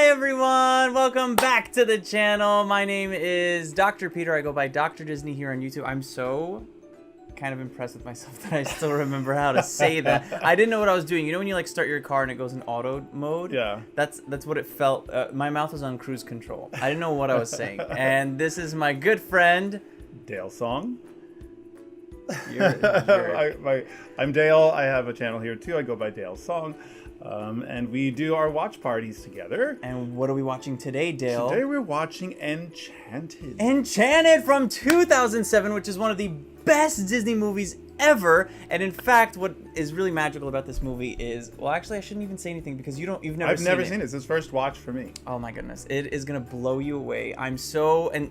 everyone, welcome back to the channel. My name is Dr. Peter. I go by Dr. Disney here on YouTube. I'm so kind of impressed with myself that I still remember how to say that. I didn't know what I was doing. You know when you like start your car and it goes in auto mode? Yeah. That's what it felt. My mouth was on cruise control. I didn't know what I was saying. And this is my good friend Dale Song. You're... I'm Dale. I have a channel here too. I go by Dale Song. And we do our watch parties together. And what are we watching today, Dale? Today we're watching Enchanted. Enchanted from 2007, which is one of the best Disney movies ever. And in fact, what is really magical about this movie is, well, actually, I shouldn't even say anything because you've never seen it. I've never seen it. It's his first watch for me. Oh my goodness, it is gonna blow you away. And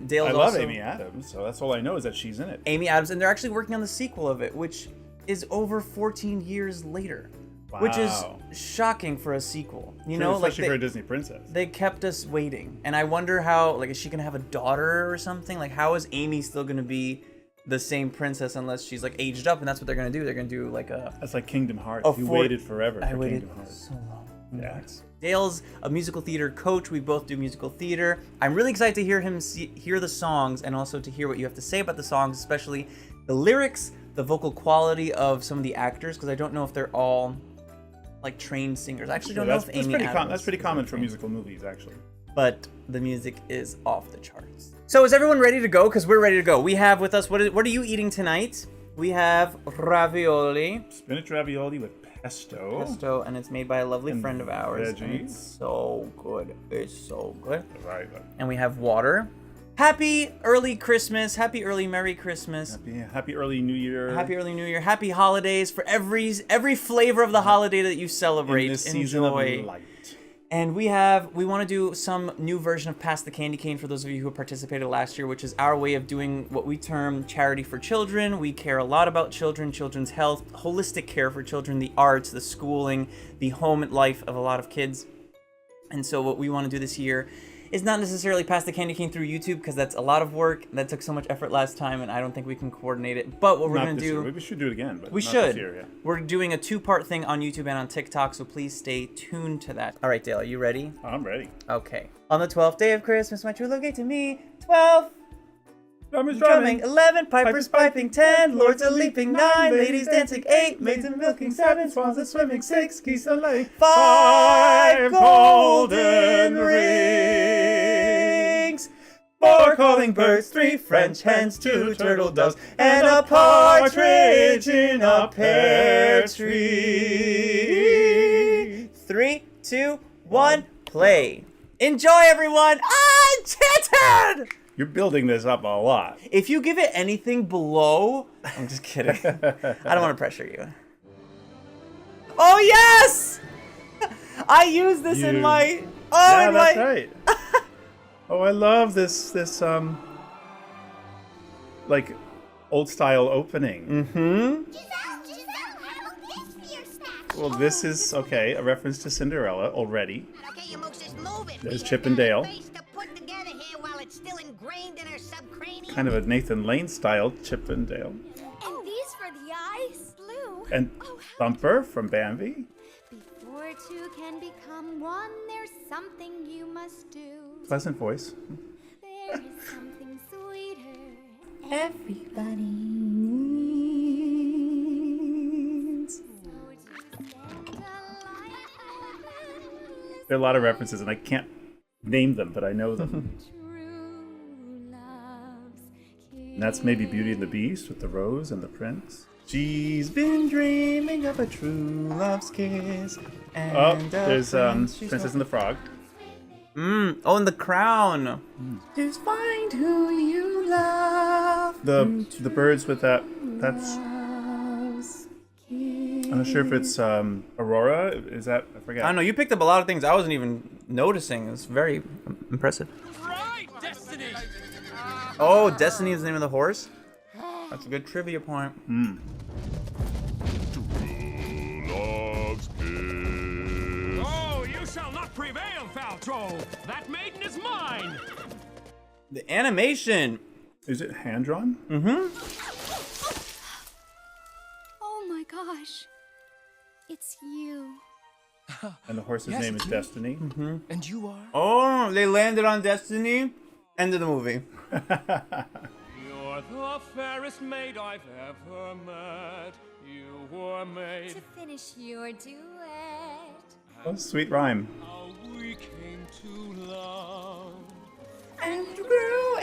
Dale's I love also Amy Adams, so that's all I know is that she's in it. Amy Adams, and they're actually working on the sequel of it, which is over 14 years later. Wow. Which is shocking for a sequel, Especially for a Disney princess. They kept us waiting, and I wonder how, like, is she gonna have a daughter or something? Like, how is Amy still gonna be the same princess unless she's like aged up? And that's what they're gonna do. They're gonna do like a. That's like Kingdom Hearts. You waited forever. I waited Kingdom Hearts. so long. Yeah. Dale's a musical theater coach. We both do musical theater. I'm really excited to hear him hear the songs and also to hear what you have to say about the songs, especially the lyrics, the vocal quality of some of the actors, because I don't know if they're all like trained singers. I actually don't know if Amy Adams. That's pretty common for musical movies, actually. But the music is off the charts. So is everyone ready to go? Because we're ready to go. We have with us, what are you eating tonight? We have ravioli. Spinach ravioli with pesto. Pesto, and it's made by a lovely friend of ours. Veggies. And it's so good. It's so good. Right. And we have water. Happy early Christmas. Happy early Merry Christmas. Happy early New Year. Happy early New Year. Happy holidays for every flavor of the holiday that you celebrate. In this season of light. And we want to do some new version of Pass the Candy Cane for those of you who participated last year, which is our way of doing what we term charity for children. We care a lot about children, children's health, holistic care for children, the arts, the schooling, the home life of a lot of kids. And so what we want to do this year is not necessarily pass the candy cane through YouTube, because that's a lot of work. That took so much effort last time, and I don't think we can coordinate it. But what we're going to do... We should do it again, but we not should. This year, yeah. We're doing a two-part thing on YouTube and on TikTok, so please stay tuned to that. All right, Dale, are you ready? I'm ready. Okay. On the 12th day of Christmas, my true love gave to me 12. Drummers drumming 11, pipers piping 10, lords a leaping 9, ladies dancing 8, maids a milking 7, swans a swimming 6, geese a laying 5 golden rings, 4 calling birds, 3 French hens, 2 turtle doves, and a partridge in a pear tree. 3, 2, 1, play. Enjoy, everyone. Enchanted! You're building this up a lot. If you give it anything below... I'm just kidding. I don't want to pressure you. Oh, yes! I use this in my... Oh, yeah, that's right. Oh, I love this like, old-style opening. Mm-hmm. Well, this is, okay, a reference to Cinderella already. There's Chip and Dale. Kind of a Nathan Lane style Chip and Dale. And these for the eyes, blue. And Thumper from Bambi. Before two can become one, there's something you must do. Pleasant voice. There is something sweeter. Everybody needs. There are a lot of references, and I can't name them, but I know them. And that's maybe Beauty and the Beast with the rose and the prince. She's been dreaming of a true love's kiss. And there's Princess and the Frog. Oh, and the crown. Just find who you love. The birds with that's... I'm not sure if it's Aurora. Is that... I forget. I don't know. You picked up a lot of things I wasn't even noticing. It's very impressive. Right, Destiny! Oh, Destiny is the name of the horse? That's a good trivia point. Oh, you shall not prevail, Faltro! That maiden is mine! The animation. Is it hand-drawn? Mm-hmm. Oh my gosh. It's you. And the horse's Yes, name is it's me. Destiny. And you are? Oh, they landed on Destiny. End of the movie. You're the fairest maid I've ever met. You were made. To finish your duet. Oh, sweet rhyme. How we came to love. And grew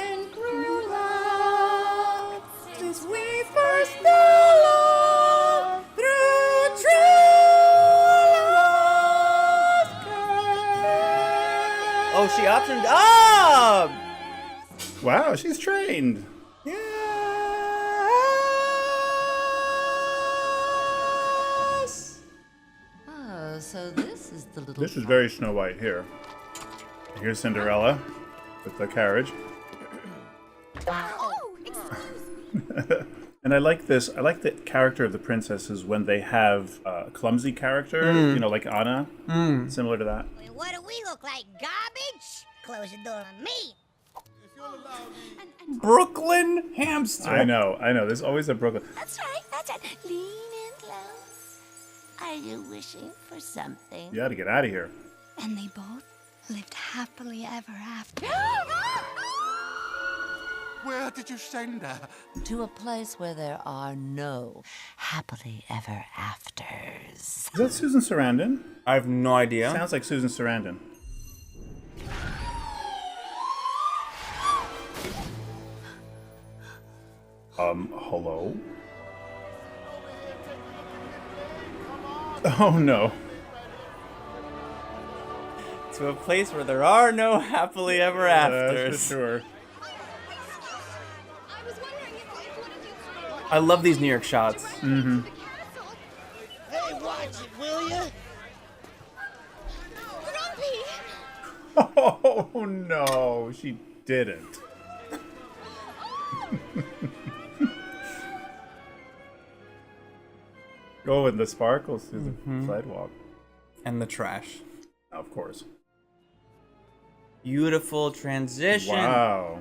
love since we first knew love through true love's curve. Oh, she optioned up. Wow, she's trained. Yes. Oh, so this is the little. This is very Snow White here. Here's Cinderella with the carriage. Oh, excuse me. And I like this. I like the character of the princesses when they have a clumsy character, you know, like Anna. Similar to that. What do we look like? Garbage? Close the door on me. Brooklyn hamster. I know. There's always a Brooklyn. That's right. That's it. Lean in close. Are you wishing for something? You got to get out of here. And they both lived happily ever after. Where did you send her? To a place where there are no happily ever afters. Is that Susan Sarandon? I have no idea. Sounds like Susan Sarandon. Hello? Oh no. To a place where there are no happily ever That's afters. for sure. I was wondering if one of you I love these New York shots. the castle. Hey, watch it, will ya? Grumpy! Oh no, she didn't. Oh, and the sparkles through the sidewalk. And the trash. Of course. Beautiful transition. Wow.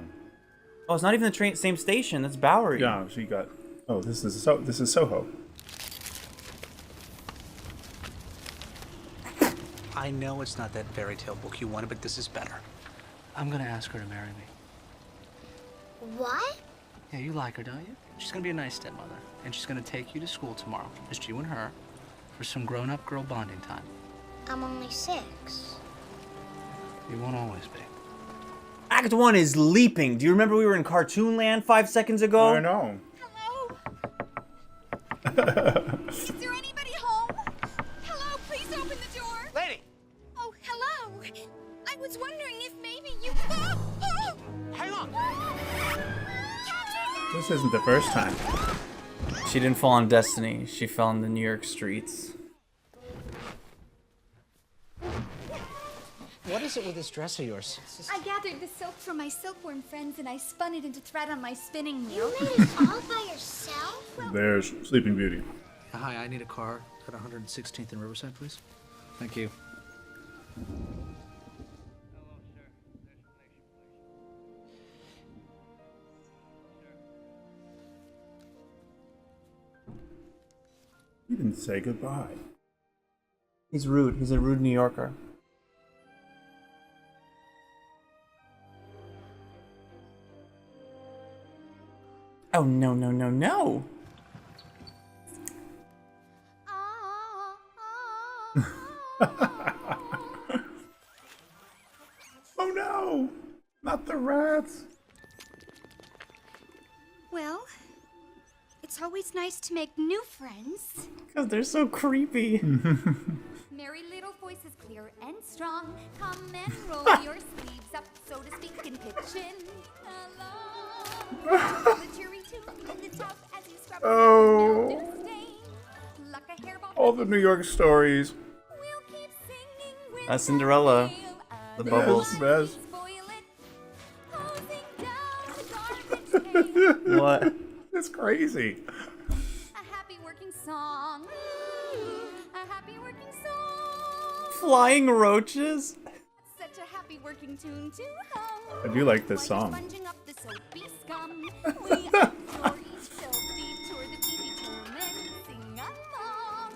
Oh, it's not even the same station. That's Bowery. Yeah, she got. Oh, this is Soho. I know it's not that fairy tale book you wanted, but this is better. I'm gonna ask her to marry me. What? Yeah, you like her, don't you? She's gonna be a nice stepmother, and she's gonna take you to school tomorrow, just you and her, for some grown-up girl bonding time. I'm only 6. You won't always be. Act 1 is leaping. Do you remember we were in Cartoon Land 5 seconds ago? I know. Hello? Is there anybody home? Hello, please open the door. Lady! Oh, hello. I was wondering if maybe you... Hang on! This isn't the first time. She didn't fall on Destiny. She fell on the New York streets. What is it with this dress of yours? I gathered the silk from my silkworm friends and I spun it into thread on my spinning wheel. You made it all by yourself? There's Sleeping Beauty. Hi, I need a car at 116th and Riverside, please. Thank you. You didn't say goodbye. He's rude. He's a rude New Yorker. Oh, no, no, no, no. Oh no! Not the rats! Well, it's always nice to make new friends. Because they're so creepy. Merry little voices, clear and strong. Come and roll your sleeves up, so to speak, and pitch in along. The jury tune in the top as you scrub Oh. your stain. Like a hairball. All the New York stories. We'll keep singing with Cinderella. The the bubbles. Yes. spoil it. Closing down the garbage pail. What? It's crazy. A happy working song. A happy working song. Flying roaches? Such a happy working tune to hum. I do like this While you're song. sponging up the soapy scum, we adore each soapy tour that's easy determined. Sing along.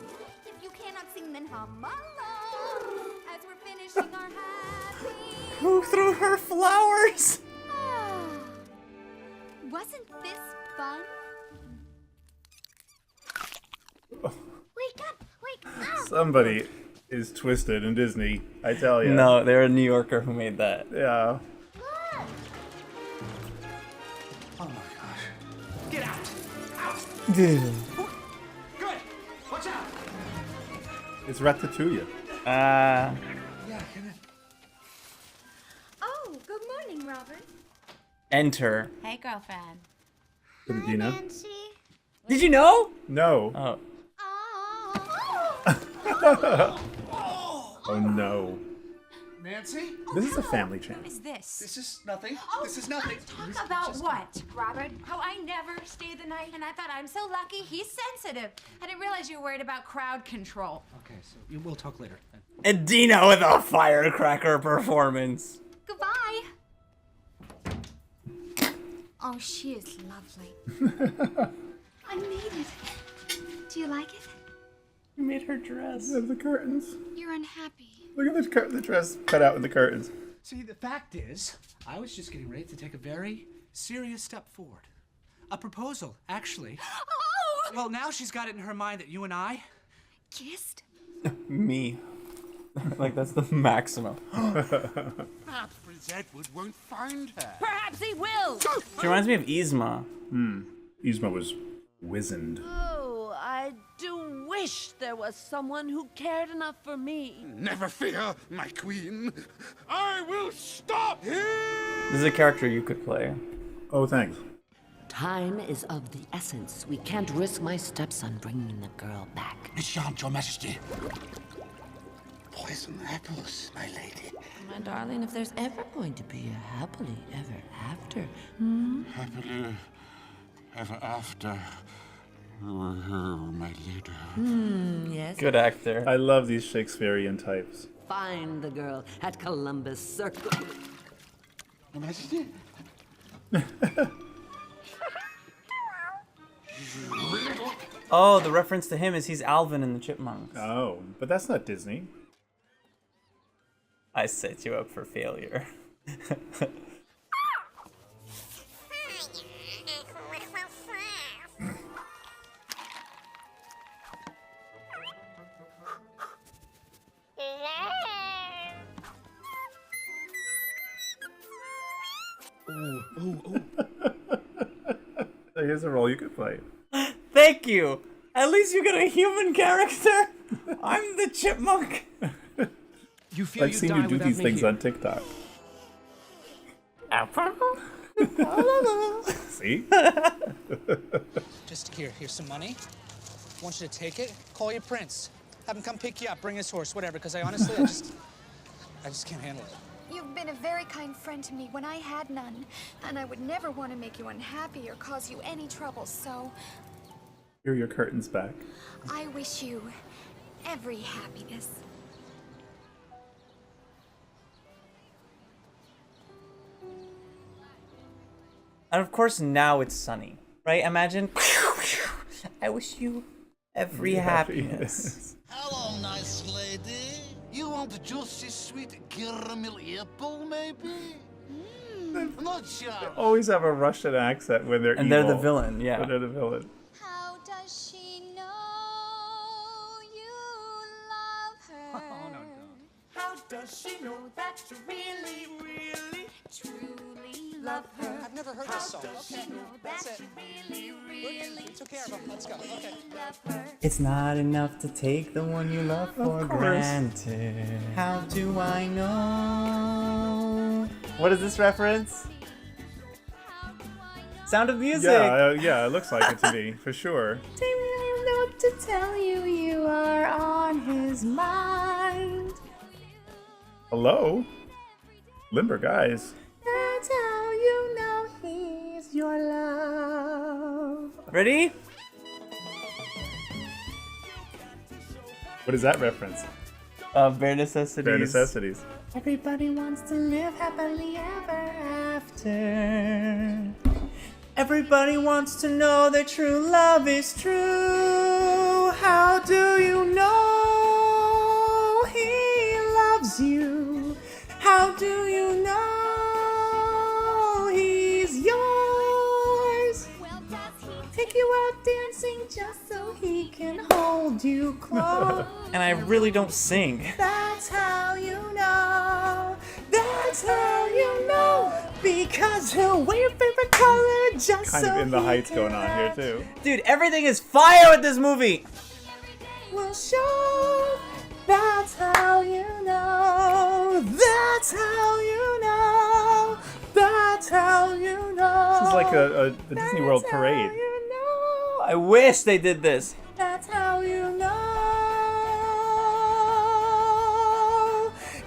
If you cannot sing, then hum along. as we're finishing our happy. Who threw her flowers? Wasn't this fun? Wake up! Wake up! Somebody is twisted in Disney, I tell you. No, they're a New Yorker who made that. Yeah. Oh my gosh. Get out! Out! Dude. Good! Watch out! It's Ratatouille. Yeah, come in. Oh, good morning, Robert. Enter. Hey, girlfriend. Dina? Nancy. Did you know? No. Oh. Oh no. Nancy? This is a family channel. Is this? This is nothing. This is nothing. Talk about what, Robert? How I never stay the night, and I thought I'm so lucky he's sensitive. I didn't realize you were worried about crowd control. Okay, so we'll talk later. And Dina with a firecracker performance. Goodbye. Oh, she is lovely. I made it. Do you like it? You made her dress. The curtains. You're unhappy. Look at the dress cut out with the curtains. See, the fact is, I was just getting ready to take a very serious step forward. A proposal, actually. Oh! Well, now she's got it in her mind that you and I... Kissed? Me. Like, that's the maximum. Perhaps Prince Edward won't find her. Perhaps he will! She reminds me of Yzma. Yzma was wizened. Oh, I do wish there was someone who cared enough for me. Never fear, my queen. I will stop him! This is a character you could play. Oh, thanks. Time is of the essence. We can't risk my stepson bringing the girl back. Enchant, your majesty. Poison apples, my lady. My darling, if there's ever going to be a happily ever after, Happily ever after. Oh, my lady. yes, Good actor. I love these Shakespearean types. find the girl at Columbus Circle. Your majesty? Oh, the reference to him is he's Alvin in the Chipmunks. Oh, but that's not Disney. I set you up for failure. Here's a role you could play. Thank you. At least you get a human character. I'm the chipmunk. You feel I've seen you do these things on TikTok. See? Just here's some money. I want you to take it, call your prince. Have him come pick you up, bring his horse, whatever, because I honestly, I just can't handle it. You've been a very kind friend to me when I had none, and I would never want to make you unhappy or cause you any trouble, so Here are your curtains back. I wish you every happiness. And of course now it's sunny, right? Imagine. I wish you every happiness. Hello, nice lady. You want a juicy, sweet caramel apple, maybe? Not sure. Always have a Russian accent when they're And evil. they're the villain, yeah. When they're the villain. How does she know you love her? Oh, no. How does she know that you really, really, truly love her? I've never heard How this song. does she Okay, know that's that it. you really, really, We took care of him. Let's go. Okay. love her? It's not enough to take the one you love for course. granted. How do I know? What is this reference? How do I know? Sound of Music. Yeah, it looks like it to me, for sure. I know to tell you you are on his mind. Hello? Limber guys. That's how you know he's your love. Ready? What is that reference? Bare Necessities. Bare necessities. Everybody wants to live happily ever after. Everybody wants to know that true love is true. How do you know he loves loves you. How do you know he's yours? Well, does he Take you out dancing just so he can hold you close. And I really don't sing. That's how you know. That's how you know. Because he'll wear your favorite color just Kind so of In the he Heights can going on here have- too. Dude, everything is fire with this movie. We'll show. That's how you know. That's how you know. That's how you know. This is like a Disney World That's parade. How you know. I wish they did this. That's how you know.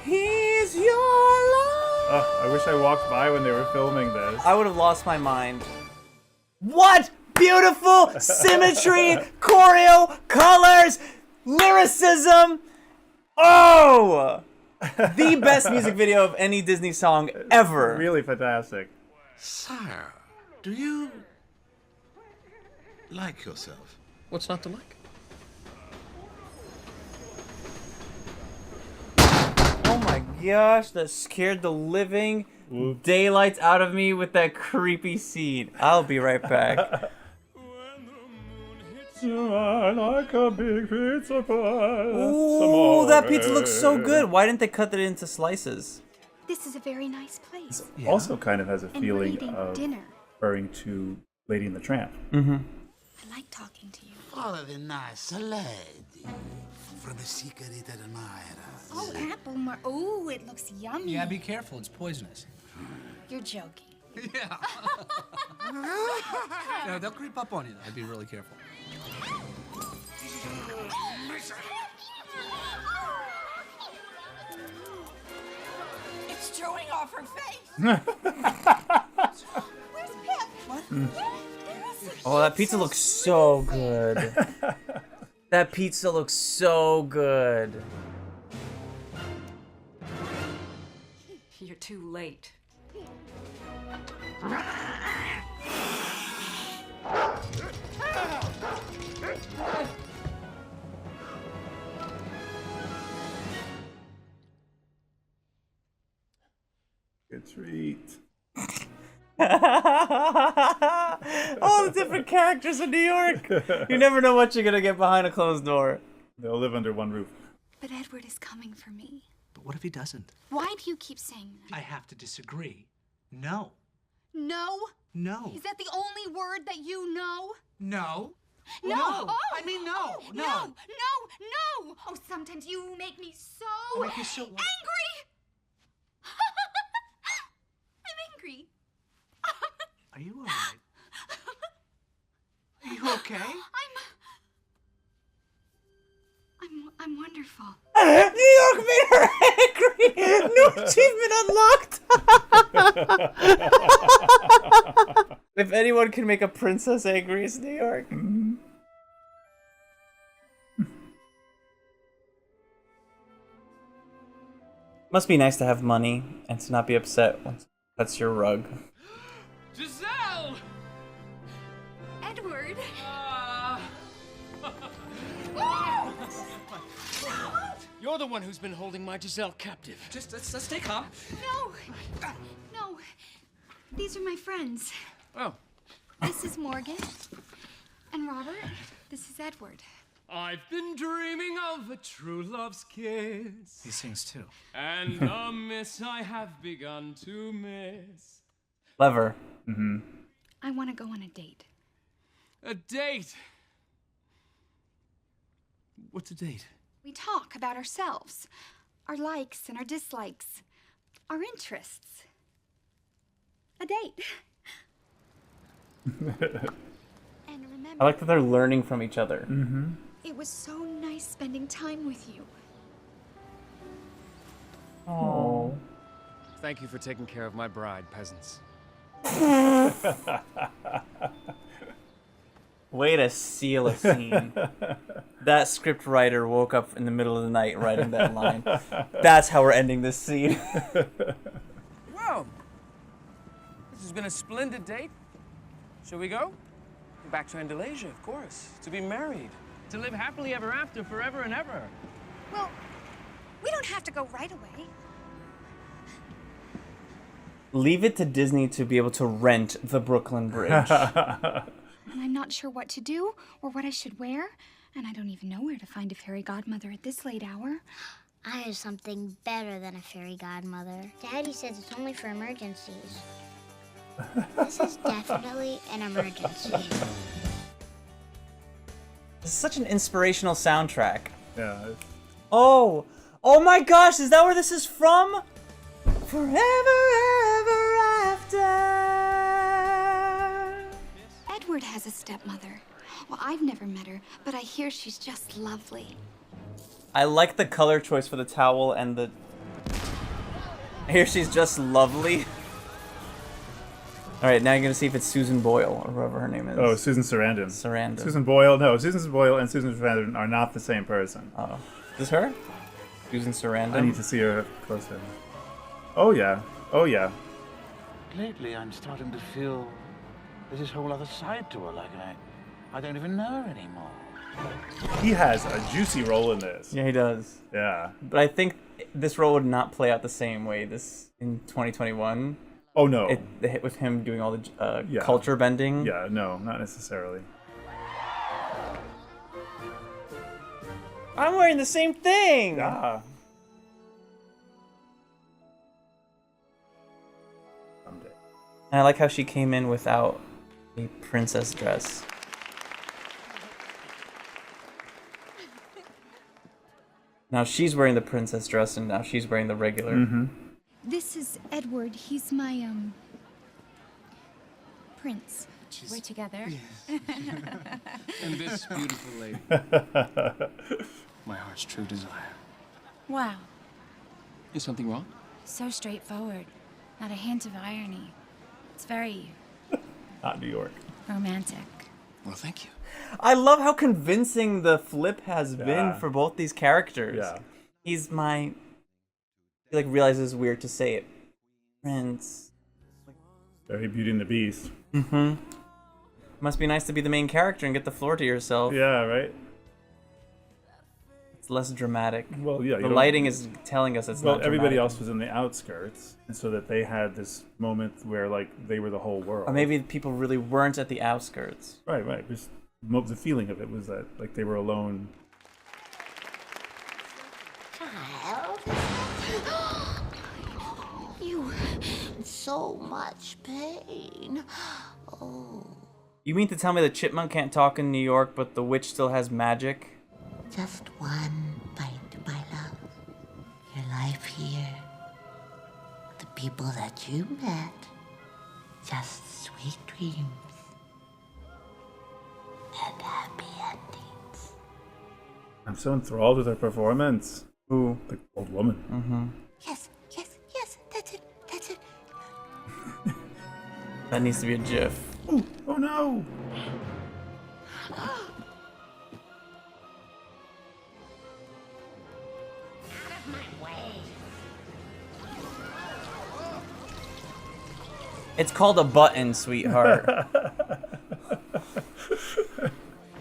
He's your love. I wish I walked by when they were filming this. I would have lost my mind. What beautiful symmetry, choreo, colors, lyricism. Oh! The best music video of any Disney song ever. Really fantastic. Sire, do you like yourself? What's not to like? Oh my gosh, that scared the living daylights out of me with that creepy scene. I'll be right back. You are like a big pizza pie. Ooh, that pizza looks so good. Why didn't they cut it into slices? This is a very nice place. Also kind of has a And we're feeling eating of dinner. referring to Lady and the Tramp. Mm-hmm. I like talking to you. Follow the nice lady from a secret admirer. Oh, apple oh, it looks yummy. Yeah, be careful. It's poisonous. You're joking. Yeah. No, they'll creep up on you. I'd be really careful. It's showing off her face. Where's Pip? What? Oh, that pizza looks so good. That pizza looks so good. You're too late. Good treat. All the different characters in New York. You never know what you're gonna get behind a closed door. They'll live under one roof. But Edward is coming for me. But what if he doesn't? Why do you keep saying that? I have to disagree. No. No? No. Is that the only word that you know? No. No. No. Oh. I mean, no. Oh, No. No. No. Oh, sometimes you make me so I make you so what? angry. I'm angry. Are you all right? Are you okay? I'm wonderful. New York made her angry. New achievement unlocked. If anyone can make a princess angry, it's New York. Must be nice to have money and to not be upset when that's your rug. Giselle! Edward. You're the one who's been holding my Giselle captive. Just let's stay calm. No. No. These are my friends. Oh, This is Morgan. And Robert. This is Edward. I've been dreaming of a true love's kiss. He sings too. And a miss I have begun to miss. Clever. I want to go on a date. A date? What's a date? We talk about ourselves, our likes and our dislikes, our interests. A date. And remember, I like that they're learning from each other. it was so nice spending time with you. Oh. Thank you for taking care of my bride, peasants. Way to seal a scene. That script writer woke up in the middle of the night writing that line. That's how we're ending this scene. Well, this has been a splendid date. Shall we go? Back to Andalusia, of course. To be married. To live happily ever after, forever and ever. Well, We don't have to go right away. Leave it to Disney to be able to rent the Brooklyn Bridge. And I'm not sure what to do or what I should wear. And I don't even know where to find a fairy godmother at this late hour. I have something better than a fairy godmother. Daddy says it's only for emergencies. This is definitely an emergency. This is such an inspirational soundtrack. Yeah. Oh my gosh, is that where this is from? Forever, ever after. Edward has a stepmother. Well, I've never met her, but I hear she's just lovely. I like the color choice for the towel and the... I hear she's just lovely. Alright, now you're gonna see if it's Susan Boyle, or whoever her name is. Oh, Susan Sarandon. Sarandon. Susan Boyle, no, Susan Boyle and Susan Sarandon are not the same person. Oh. Is this her? Susan Sarandon? I need to see her closer. Oh yeah, oh yeah. Lately, I'm starting to feel there's this whole other side to her, like I don't even know her anymore. He has a juicy role in this. Yeah, he does. Yeah. But I think this role would not play out the same way this in 2021. Oh no. The hit with him doing all the Yeah. culture bending. Yeah, no, not necessarily. I'm wearing the same thing! Yeah. And I like how she came in without a princess dress. Now she's wearing the princess dress, and now she's wearing the regular. Mm-hmm. This is Edward. He's my, prince. We're together. And this beautiful lady. My heart's true desire. Wow. Is something wrong? So straightforward. Not a hint of irony. It's very Not New York. romantic. Well, thank you. I love how convincing the flip has been Yeah. for both these characters. Yeah. He's my... He like realizes it's weird to say it. Prince. Very Beauty and the Beast. Mm-hmm. Must be nice to be the main character and get the floor to yourself. Yeah, right? It's less dramatic. Well, yeah. The lighting is telling us it's not dramatic. Everybody else was in the outskirts, and so that they had this moment where, like, they were the whole world. Or maybe people really weren't at the outskirts. Right, right. Just, the feeling of it was that, like, they were alone. Child. You in so much pain. Oh, You mean to tell me the chipmunk can't talk in New York, but the witch still has magic? just one bite, my love. Your life here. The people that you met. Just sweet dreams. And happy endings. I'm so enthralled with her performance. Who? The old woman. Mm-hmm. Yes, yes, yes, that's it, that's it. That needs to be a GIF. Ooh, oh no! It's called a button, sweetheart.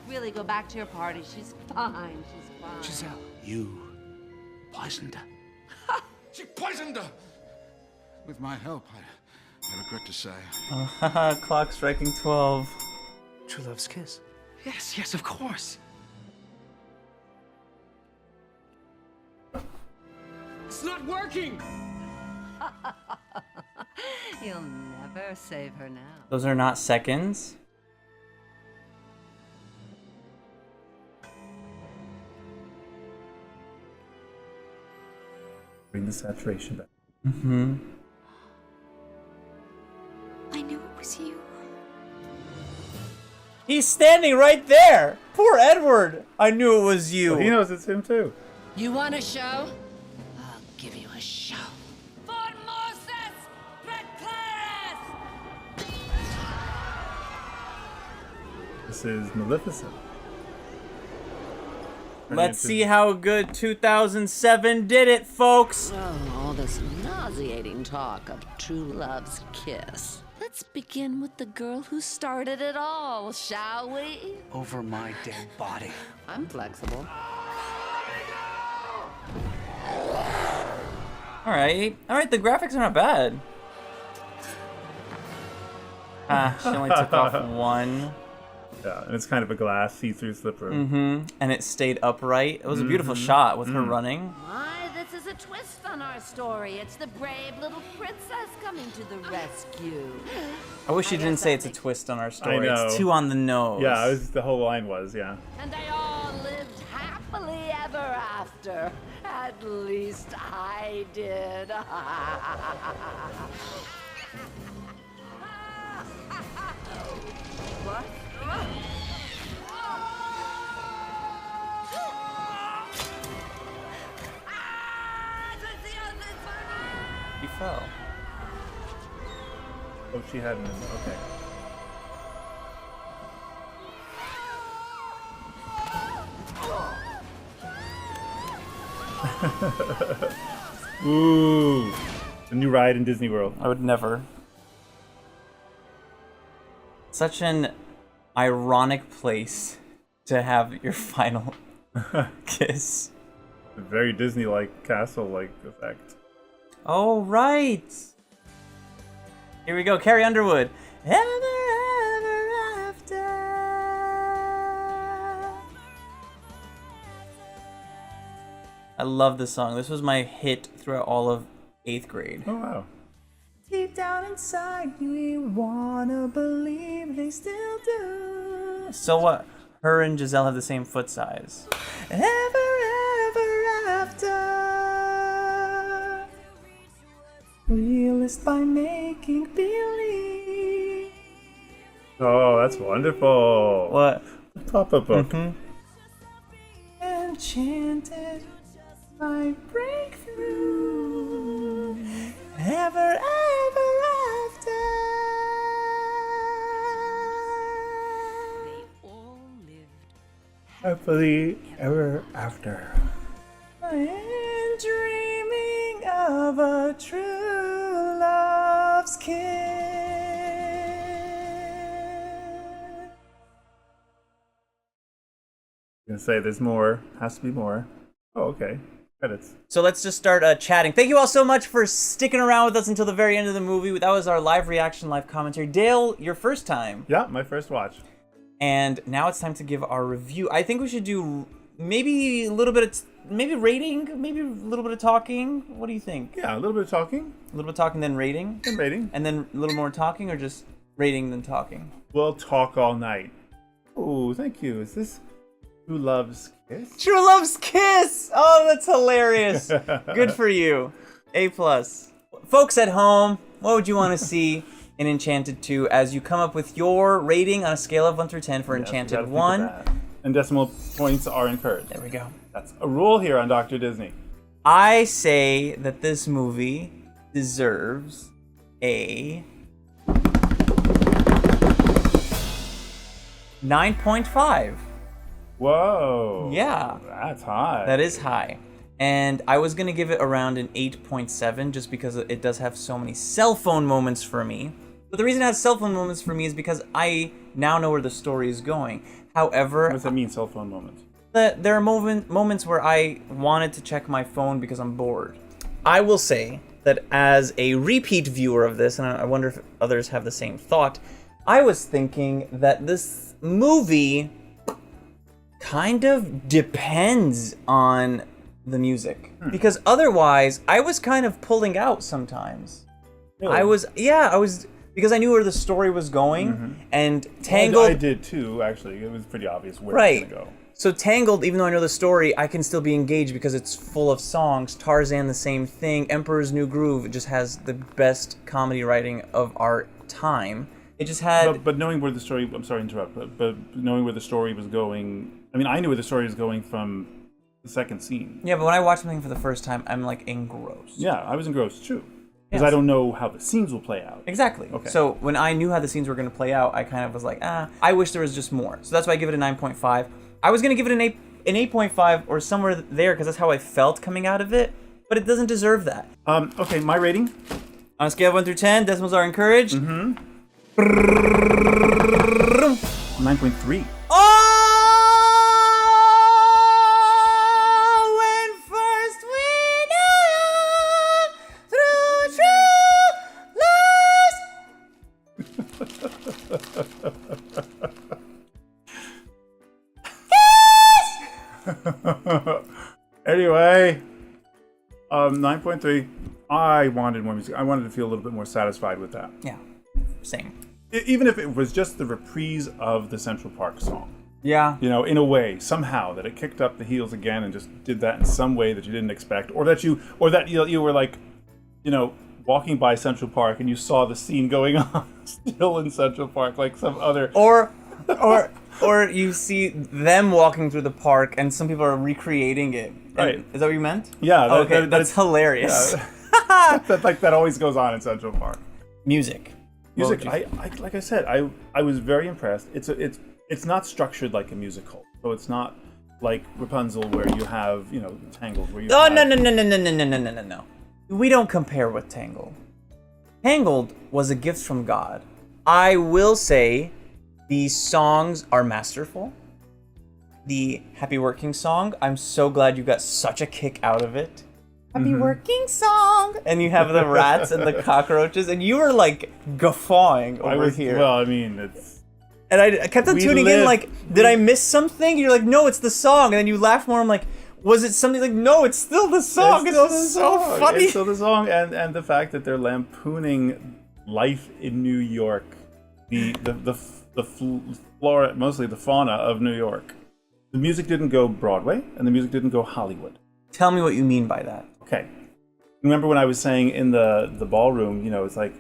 Really go back to your party. She's fine. She's fine. Giselle. You poisoned her. She poisoned her! With my help, I regret to say. Clock striking 12. True love's kiss. Yes, yes, of course. It's not working! You'll never save her now. Those are not seconds. Bring the saturation back. Mm-hmm. I knew it was you. He's standing right there! Poor Edward! I knew it was you. Well, he knows it's him too. You want a show? I'll give you a show. This is Maleficent. Let's see how good 2007 did it, folks! Oh, all this nauseating talk of true love's kiss. Let's begin with the girl who started it all, shall we? Over my dead body. I'm flexible. All right. The graphics are not bad. She only took off one. Yeah, and it's kind of a glass see-through slipper. And it stayed upright. It was a beautiful shot with her running. My, this is a twist on our story. It's the brave little princess coming to the rescue. I wish she didn't say it's a twist on our story. I know. It's too on the nose. Yeah, the whole line was, yeah. And they all lived happily ever after. At least I did. What? He fell. Oh, she hadn't. Okay. Ooh, a new ride in Disney World. I would never. Such an ironic place to have your final kiss. A very Disney-like, castle-like effect. Oh, right. Here we go, Carrie Underwood. Ever, ever after. I love this song. This was my hit throughout all of 8th grade. Oh, wow. Deep down inside, we wanna believe they still do. So what? Her and Giselle have the same foot size. Ever, ever after. Realist by making believe. Oh, that's wonderful. What? The pop-up book. Enchanted by breakthrough. Ever, ever after. They all lived. Happily ever after. And dreaming of a true love's kiss. I'm gonna say there's more. Has to be more. Oh, okay. Credits. So let's just start chatting. Thank you all so much for sticking around with us until the very end of the movie. That was our live reaction, live commentary. Dale, your first time. Yeah, my first watch. And now it's time to give our review. I think we should do maybe a little bit of, maybe rating, maybe a little bit of talking. What do you think? Yeah, a little bit of talking. A little bit of talking, then rating? And rating. And then a little more talking, or just rating then talking? We'll talk all night. Oh, thank you. Is this True Love's Kiss? True Love's Kiss! Oh, that's hilarious. Good for you. A+. Folks at home, what would you want to see in Enchanted 2 as you come up with your rating on a scale of 1 through 10 for Enchanted 1? And decimal points are encouraged. There we go. That's a rule here on Dr. Disney. I say that this movie deserves a 9.5. Whoa. Yeah. That's high. That is high. And I was going to give it around an 8.7 just because it does have so many cell phone moments for me. But the reason it has cell phone moments for me is because I now know where the story is going. However... What does that mean, cell phone moments? There are moments where I wanted to check my phone because I'm bored. I will say that as a repeat viewer of this, and I wonder if others have the same thought, I was thinking that this movie kind of depends on the music. Because otherwise, I was kind of pulling out sometimes. Really? I was, because I knew where the story was going, and Tangled... Well, I did too, actually. It was pretty obvious where it's going to go. So Tangled, even though I know the story, I can still be engaged because it's full of songs. Tarzan, the same thing. Emperor's New Groove, it just has the best comedy writing of our time. It just had... But knowing where the story... I'm sorry to interrupt, but knowing where the story was going... I mean, I knew where the story was going from the second scene. Yeah, but when I watch something for the first time, I'm like engrossed. Yeah, I was engrossed too. Because Yes. I don't know how the scenes will play out. Exactly. Okay. So when I knew how the scenes were going to play out, I kind of was like, I wish there was just more. So that's why I give it a 9.5. I was going to give it an 8.5 or somewhere there because that's how I felt coming out of it, but it doesn't deserve that. Okay, my rating? On a scale of 1 through 10, decimals are encouraged. 9.3. Oh! When first we knew Anyway, 9.3. I wanted more music. I wanted to feel a little bit more satisfied with that. Yeah, same. Even if it was just the reprise of the Central Park song. Yeah. You know, in a way, somehow, that it kicked up the heels again and just did that in some way that you didn't expect, or that you were like, you know, walking by Central Park and you saw the scene going on still in Central Park, like some other. Or you see them walking through the park and some people are recreating it. Right. Is that what you meant? Yeah. That's hilarious. Yeah. that always goes on in Central Park. Music. I like I said, I was very impressed. It's not structured like a musical, so it's not like Rapunzel where you have, you know, Tangled where you. Oh, no. We don't compare with Tangled. Tangled was a gift from God. I will say the songs are masterful. The Happy Working song, I'm so glad you got such a kick out of it. Happy Working song! And you have the rats and the cockroaches, and you were like guffawing over here. Well, I mean, it's. And I kept on tuning in like, did I miss something? You're like, no, it's the song. And then you laugh more. I'm like, was it something like, no, it's still the song. It's so funny. It's still the song, and the fact that they're lampooning life in New York, the flora, mostly the fauna of New York. The music didn't go Broadway, and the music didn't go Hollywood. Tell me what you mean by that. Okay. Remember when I was saying in the ballroom, you know, it's like,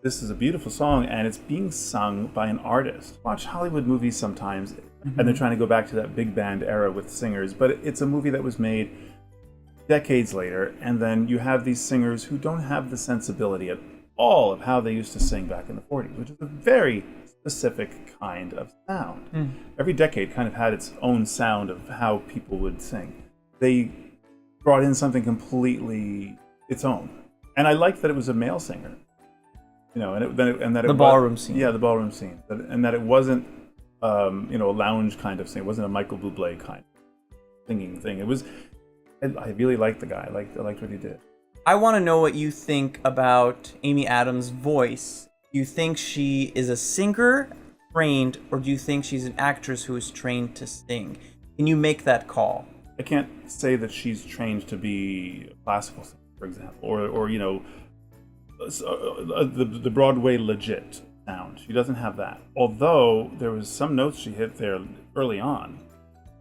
this is a beautiful song, and it's being sung by an artist. Watch Hollywood movies sometimes, and they're trying to go back to that big band era with singers, but it's a movie that was made decades later, and then you have these singers who don't have the sensibility at all of how they used to sing back in the 40s, which is a very specific kind of sound. Every decade kind of had its own sound of how people would sing. They brought in something completely its own, and I liked that it was a male singer. You know, the ballroom scene. Yeah, the ballroom scene, and that it wasn't, you know, a lounge kind of thing. It wasn't a Michael Bublé kind of singing thing. It was. I really liked the guy. I liked what he did. I want to know what you think about Amy Adams' voice. Do you think she is a singer trained, or do you think she's an actress who is trained to sing? Can you make that call? I can't say that she's trained to be a classical singer, for example, or you know. The Broadway legit sound. She doesn't have that. Although there was some notes she hit there early on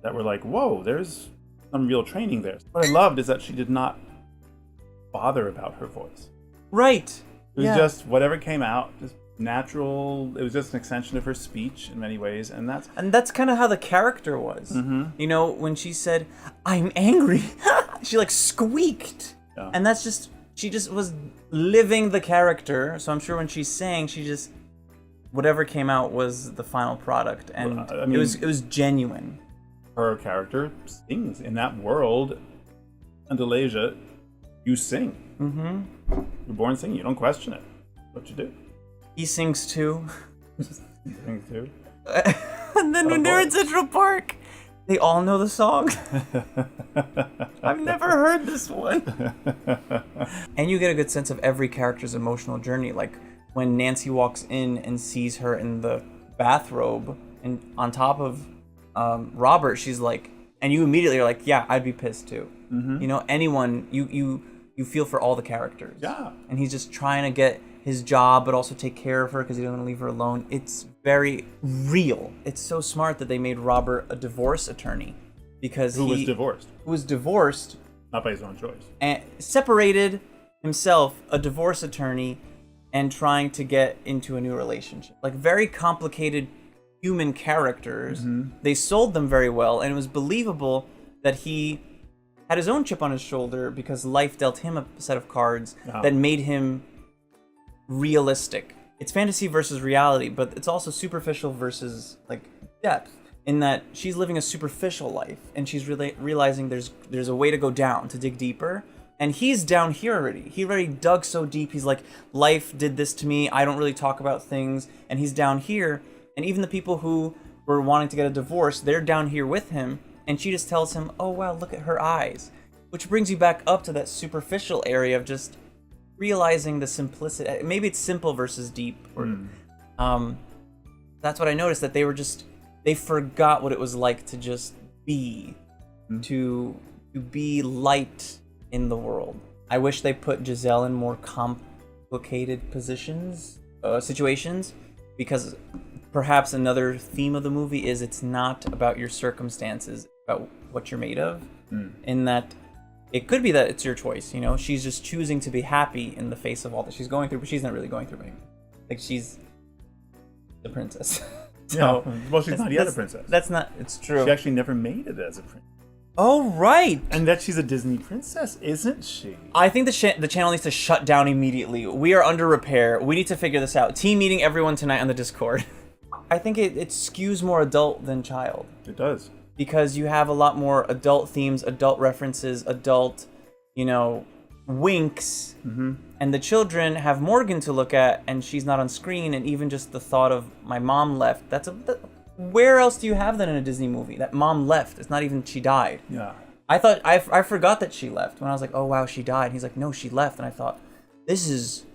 that were like, whoa, there's some real training there. What I loved is that she did not bother about her voice. Right. It was just whatever came out, just natural. It was just an extension of her speech in many ways, and that's kind of how the character was. You know, when she said, "I'm angry," she like squeaked, and that's just. She just was living the character, so I'm sure when she sang, she just whatever came out was the final product, and I mean, it was genuine. Her character sings in that world. Andalasia, you sing. You're born singing. You don't question it. What you do. He sings too. He sings too. And then when they're in Central Park, they all know the song. I've never heard this one. And you get a good sense of every character's emotional journey. Like when Nancy walks in and sees her in the bathrobe and on top of Robert, she's like, and you immediately are like, yeah, I'd be pissed too. You know, anyone, you feel for all the characters. Yeah. And he's just trying to get his job, but also take care of her because he doesn't want to leave her alone. It's very real. It's so smart that they made Robert a divorce attorney because Who was divorced. Not by his own choice. And separated himself, a divorce attorney, and trying to get into a new relationship. Like very complicated human characters. They sold them very well, and it was believable that he had his own chip on his shoulder because life dealt him a set of cards that made him realistic. It's fantasy versus reality, but it's also superficial versus like depth, in that she's living a superficial life and she's really realizing there's a way to go down, to dig deeper. And he's down here already. He already dug so deep. He's like, life did this to me. I don't really talk about things. And he's down here. And even the people who were wanting to get a divorce, they're down here with him. And she just tells him, oh, wow, look at her eyes. Which brings you back up to that superficial area of just realizing the simplicity. Maybe it's simple versus deep. Or, that's what I noticed, that they forgot what it was like to just be, to be light in the world. I wish they put Giselle in more complicated situations, because perhaps another theme of the movie is it's not about your circumstances, about what you're made of, in that it could be that it's your choice, you know? She's just choosing to be happy in the face of all that she's going through, but she's not really going through anything. Like, she's the princess. So, well, she's not yet a princess. That's not, it's true. She actually never made it as a princess. Oh, right! And that she's a Disney princess, isn't she? I think the channel needs to shut down immediately. We are under repair. We need to figure this out. Team meeting everyone tonight on the Discord. I think it skews more adult than child. It does. Because you have a lot more adult themes, adult references, adult, you know, winks. And the children have Morgan to look at, and she's not on screen, and even just the thought of my mom left, where else do you have that in a Disney movie? That mom left. It's not even she died. Yeah. I thought I forgot that she left when I was like, oh wow, she died. And he's like, no, she left. And I thought, this is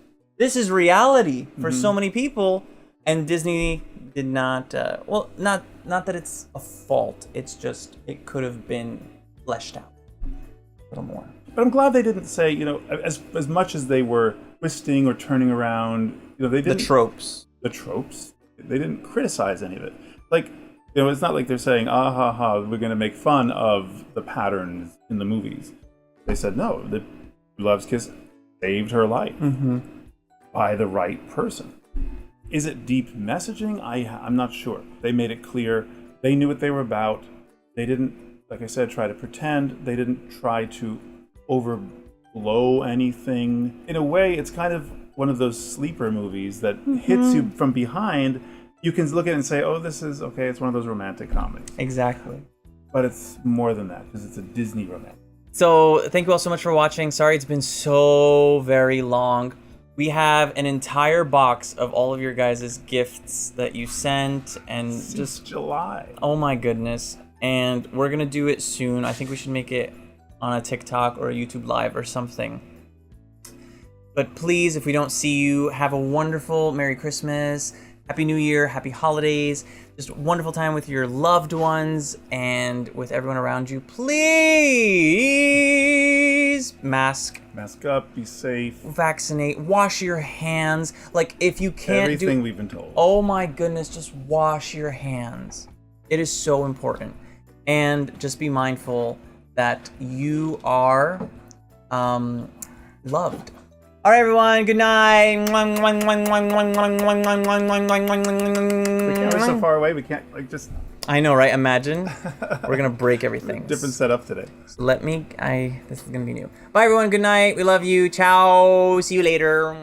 reality for so many people. And Disney did not. Well, not that it's a fault. It's just it could have been fleshed out a little more. But I'm glad they didn't say, you know, as much as they were twisting or turning around, you know, they didn't. The tropes. They didn't criticize any of it. Like, you know, it's not like they're saying, ah ha ha, we're going to make fun of the patterns in the movies. They said, no, the Love's Kiss saved her life by the right person. Is it deep messaging? I'm not sure. They made it clear. They knew what they were about. They didn't, like I said, try to pretend. They didn't try to overblow anything. In a way, it's kind of one of those sleeper movies that hits you from behind. You can look at it and say, oh, this is, okay, it's one of those romantic comedies. Exactly. But it's more than that, because it's a Disney romance. So, thank you all so much for watching. Sorry it's been so very long. We have an entire box of all of your guys' gifts that you sent, and Since July. Oh my goodness. And we're gonna do it soon. I think we should make it on a TikTok or a YouTube Live or something. But please, if we don't see you, have a wonderful Merry Christmas, Happy New Year, Happy Holidays, just a wonderful time with your loved ones and with everyone around you. Please mask up, be safe, vaccinate, wash your hands. Like, if you can't everything we've been told. Oh my goodness, just wash your hands. It is so important. And just be mindful that you are loved. All right, everyone. Good night. The camera's so far away, we can't, like, just... I know, right? Imagine. We're going to break everything. Different setup today. So this is going to be new. Bye, everyone. Good night. We love you. Ciao. See you later.